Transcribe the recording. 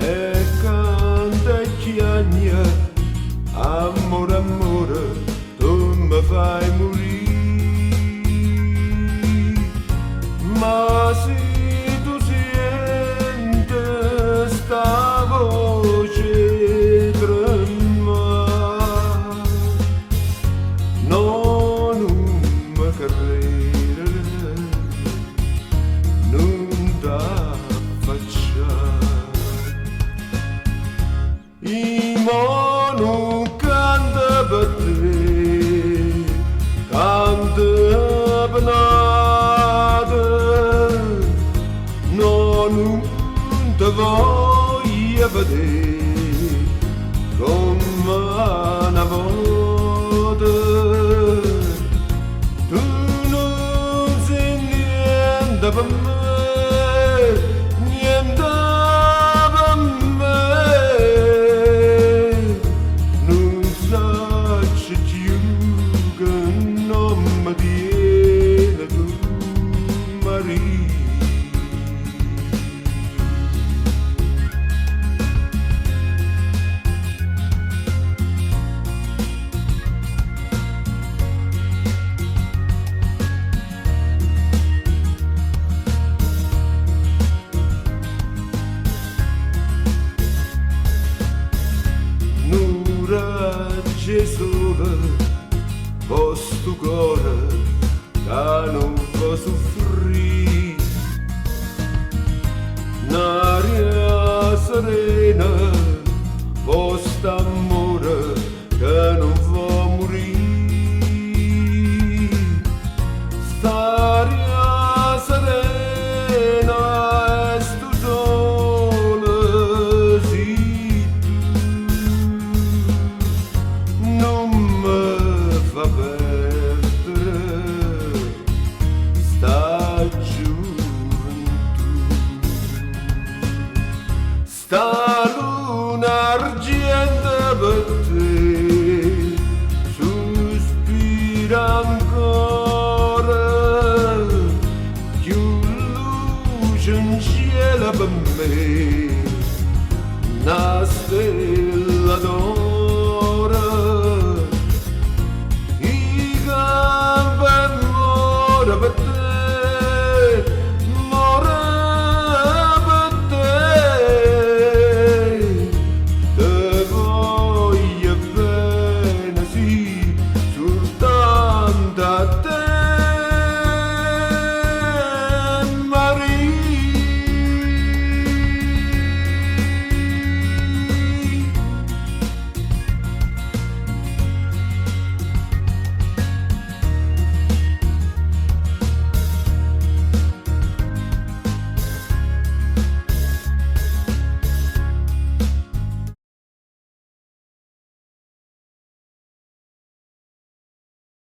e canta e chiagna, amore, amore, tu mi fai morire. Ma se tu senti sta voce tremare, non mi credere, non t'affacciare. Il mondo canta per te, canta per nada, non te voglio vedere come una volta. Tu non sei niente per me, niente per me. Non sacci più che non mi tiene tu, Maria. Gesù, posto cuore che non può soffrire, un'aria serena, posto amore che non può morire. St'aria serena è sto sole, sì, non mi fa perdere sta gioventù.